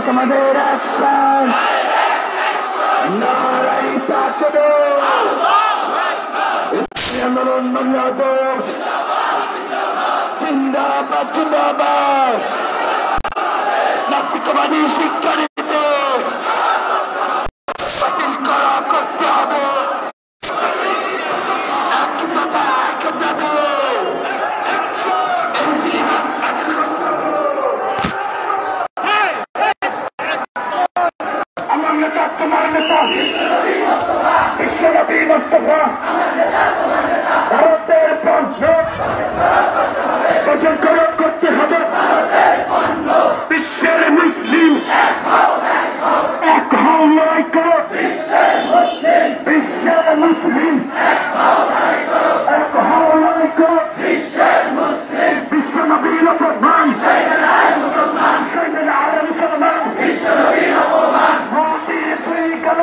আমাদের অ্যাকশন, নারায়ে তাকবীর, আন্দোলন বাংলাদেশ জিন্দাবাদ জিন্দাবাদ, নাস্তিকবাদী শিক্ষানীতি বাতিল করা করতে হবে, আমার নেতা তোমার নেতা বিশ্বনবী মুস্তাফা ভারতের পণ্য বর্জন করতে হবে, বিশ্বের মুসলিম এক হও লড়াই করো, বিশ্বের মুসলিম এক হও লড়াই করো, বিশ্বনবীর অপমান সৈন্যের আরে মুসলমান মোদী তুই কেন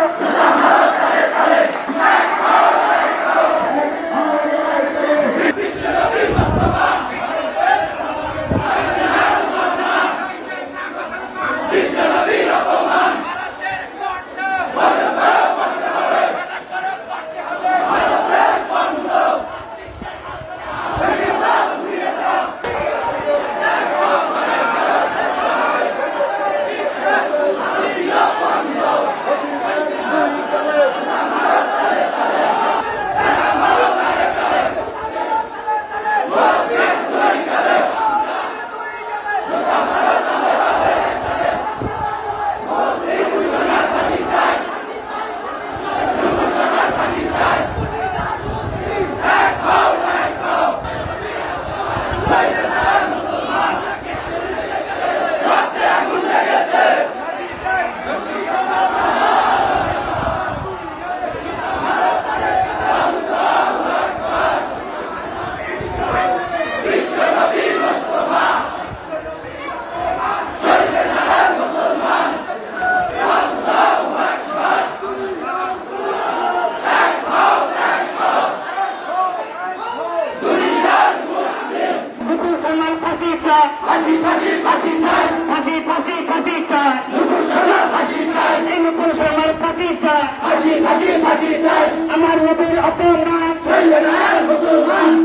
আমার নবীর অপমান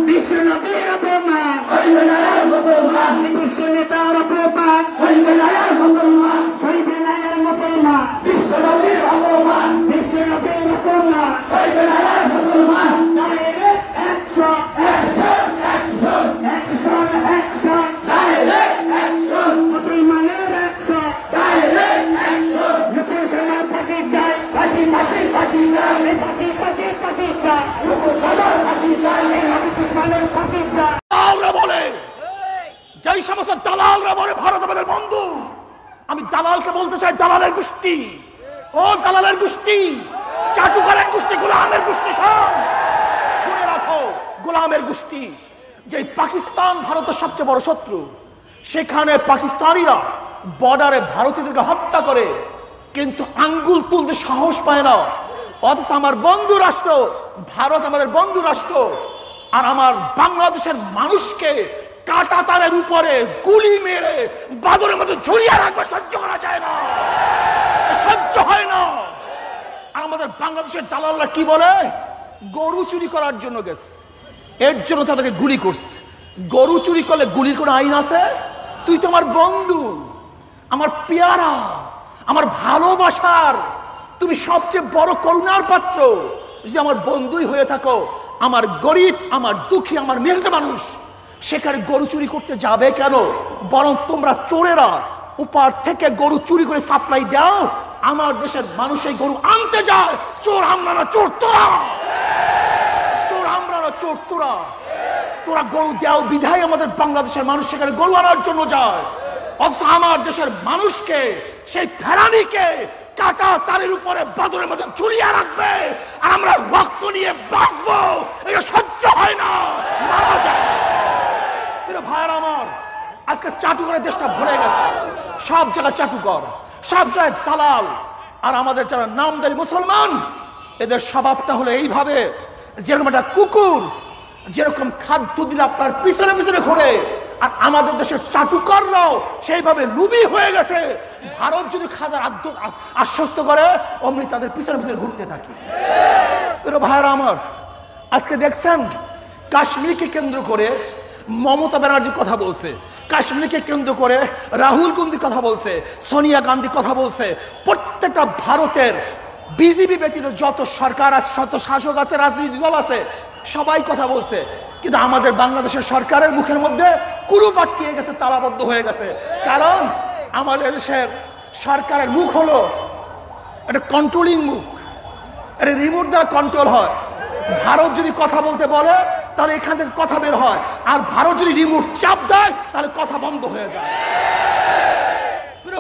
বিশ্ব নবীর অপমান বিশ্ব নেতার অপমান মুসলমান বিশ্ব নবীর অপমান বিশ্ব নবীর অপমান মুসলমান direct action action action action action direct action মুসলমানের অ্যাকশন ডাইরেক্ট অ্যাকশন মুসলমান ফাঁসি চাই ফাঁসি ফাঁসি ফাঁসি চাই ফাঁসি ফাঁসি ফাঁসি চাই মুসলমান ফাঁসি চাই দুশ্মনের ফাঁসি চাই। দালালরা বলে, যেই সমস্ত দালালরা বলে ভারত আমাদের বন্ধু, আমি দালালকে বলতে চাই দালালের গোষ্ঠী, ও দালালের গোষ্ঠী, চাটুকারের গোষ্ঠী, গোলামের গোষ্ঠী, সব শুনে রাখো, গোলামের গোষ্ঠী। যে পাকিস্তান ভারতের সবচেয়ে বড় শত্রু, সেখানে পাকিস্তানিরা বর্ডারে ভারতীয়দেরকে হত্যা করে, কিন্তু আঙ্গুল তুলতে সাহস পায় না। অথচ আমার বন্ধু রাষ্ট্র ভারত আমাদের বন্ধু রাষ্ট্র, আর আমার বাংলাদেশের মানুষকে কাঁটা তারের উপরে গুলি মেরে বাদরের মতো ঝুলিয়ে রাখবে, সহ্য করা যায় না, সহ্য হয় না। আর আমাদের বাংলাদেশের দালালরা কি বলে, গরু চুরি করার জন্য গেছে, এর জন্য তাদেরকে গুলি করছে। গরু চুরি করলে গুলির কোনো আইন আছে? তুই তো আমার বন্ধু, আমার পেয়ারা, আমার ভালোবাসার, তুমি সবচেয়ে বড় করুণার পাত্র। যদি আমার বন্ধুই হয়ে থাকো, আমার গরিব, আমার দুঃখী, আমার মেহনত মানুষ, সেখানে গরু চুরি করতে যাবে কেন? বরং তোমরা চোরেরা উপার থেকে গরু চুরি করে সাপ্লাই দাও, আমার দেশের মানুষ এই গরু আনতে যায়। চোর আমরা না, চোর তোরা, চোর আমরা না, চোর তোরা। তোরা গরু দেও বিধায় আমাদের বাংলাদেশের মানুষ সেখানে গরু আনার জন্য যায়। অথচ আমার দেশের মানুষকে, সেই ফেরানিকে কাটা তারের উপরে বাদরের মধ্যে ঝুলিয়ে রাখবে, আর আমরা রক্ত নিয়ে বাঁচবো, এটা সহ্য হয় না, মারা যায়। ভাইয়ার আমার, আজকে চাটুকরের দেশটা ভরে গেছে, সব জায়গায় চাটুকর, সব জায়গায় দালাল। আর আমাদের যারা নামদারি মুসলমান, এদের স্বভাবটা হলো এইভাবে, যেরকম একটা কুকুর যেরকম খাদ্য দিলে আপনার পিছনে পিছনে ঘোরে, আর আমাদের দেশের চাটুকাররাও সেইভাবে লুবি হয়ে গেছে। ভারত যদি খাজার আশ্বস্ত করে অমনি তাদের পিছনে পিছনে ঘুরতে থাকি। ভাইরা আমার, আজকে দেখছেন কাশ্মীরকে কেন্দ্র করে মমতা ব্যানার্জি কথা বলছে, কাশ্মীরকে কেন্দ্র করে রাহুল গান্ধী কথা বলছে, সোনিয়া গান্ধী কথা বলছে। প্রত্যেকটা ভারতের বিজেপি ব্যতীত যত সরকার আছে, যত শাসক আছে, রাজনৈতিক দল আছে, সবাই কথা বলছে। কিন্তু আমাদের বাংলাদেশের সরকারের মুখের মধ্যে কুরুপ আটকিয়ে গেছে, তালাবদ্ধ হয়ে গেছে। কারণ আমাদের দেশের সরকারের মুখ হলো একটা কন্ট্রোলিং মুখ, এটা রিমোট দ্বারা কন্ট্রোল হয়। ভারত যদি কথা বলতে বলে তাহলে এখান থেকে কথা বের হয়, আর ভারত যদি রিমোট চাপ দেয় তাহলে কথা বন্ধ হয়ে যায়।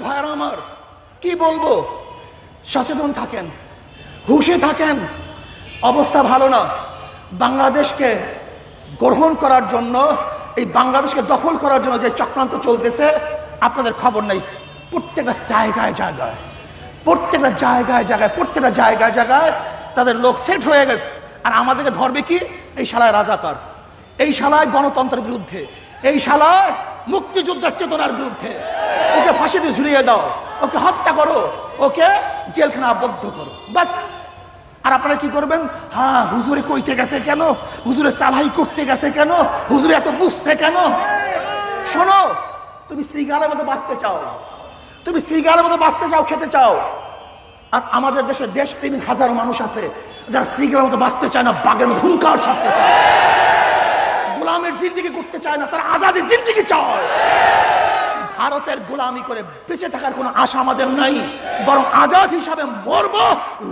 ভাইরা আমার, কি বলবো, সচেতন থাকেন, হুঁশে থাকেন। অবস্থা ভালো না। বাংলাদেশকে গ্রহণ করার জন্য, এই বাংলাদেশকে দখল করার জন্য যে চক্রান্ত চলতেছে আপনাদের খবর নেই। প্রত্যেকটা জায়গায় জায়গায়, প্রত্যেকটা জায়গায় জায়গায়, প্রত্যেকটা জায়গায় জায়গায় তাদের লোক সেট হয়ে গেছে। আর আমাদেরকে ধরবে কি? এই শালায় রাজাকার, এই শালায় গণতন্ত্রের বিরুদ্ধে, এই শালায় মুক্তিযুদ্ধের চেতনার বিরুদ্ধে। ওকে ফাঁসিতে ঝুলিয়ে দাও, ওকে হত্যা করো, ওকে জেলখানা আবদ্ধ করো, বাস। আর আপনারা কি করবেন? হ্যাঁ, হুজুরে কইতে গেছে কেন, হুজুরে চালাই করতে গেছে কেন, হুজুরে এত বুঝছে কেন? শোনো, তুমি শ্রীগালের মতো বাঁচতে চাও, তুমি শ্রীগালের মতো বাঁচতে চাও, খেতে চাও। আর আমাদের দেশে দেশপ্রেমিক হাজারো মানুষ আছে যারা শ্রীগালের মতো বাঁচতে চায় না, বাঘের মতো হুঙ্কার ছাড়তে চায়, গোলামের জিন্দিগি করতে চায় না, তারা আজাদের জিন্দিগি চায়। ভারতের গোলামি করে বেঁচে থাকার কোনো আশা আমাদের নাই, বরং আজাদ হিসাবে মরবো,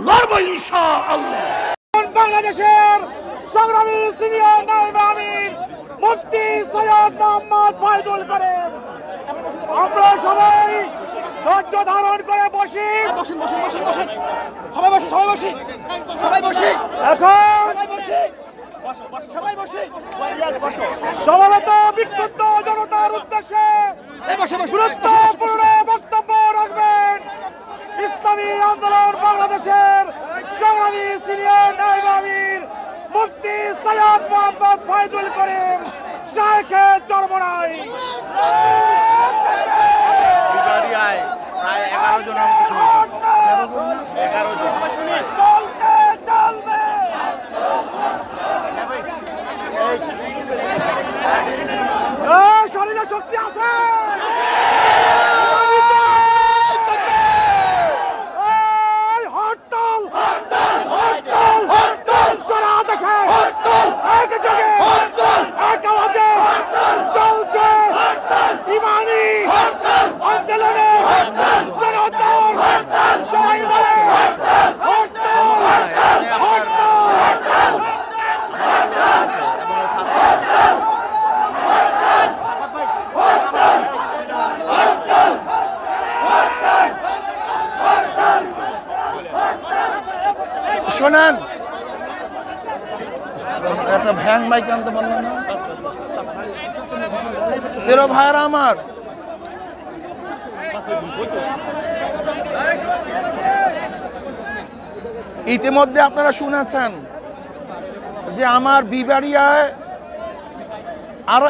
লড়বো ইনশাআল্লাহ। বাংলাদেশের সংগ্রামী সিনিয়র নায়েব আমির মুফতি সৈয়দ মোহাম্মদ ফয়জুল করিম, আমরা সবাই ধৈর্য ধারণ করে বসি। বসুন বসুন বসুন বসুন, সবাই বসি, সবাই বসি, সবাই বসি, এখন সবাই বসি। সমবেত বিক্ষুব্ধ জনতার উদ্দেশ্যে গুরুত্বপূর্ণ বক্তব্য রাখবেন ইসলামী আন্দোলন বাংলাদেশের সংগ্রামী সিনিয়র নায়েব আমির মুফতি সৈয়দ মোহাম্মদ ফয়জুল করিম শাইখে চরমনাই। প্রায় 11 জন আমাকে শুনতেছে, 11 জন সবাই শুনি। চলতে চলবে, শরীরে শক্তি আছে, হরতাল হরতাল হরতাল হরতাল সারা দেশে হরতাল, এক যোগে হরতাল, এক আওয়াজে চলছে ইমানি আন্দোলনে জনতার সবাই বলে হরতাল হরতাল। শোনেন, একটা ভ্যাং মাইক আনতে পারলো না। ফেরো ভাইরা আমার, ইতিমধ্যে আপনারা শুনেছেন যে আমার বিবাড়িয়ায় আরো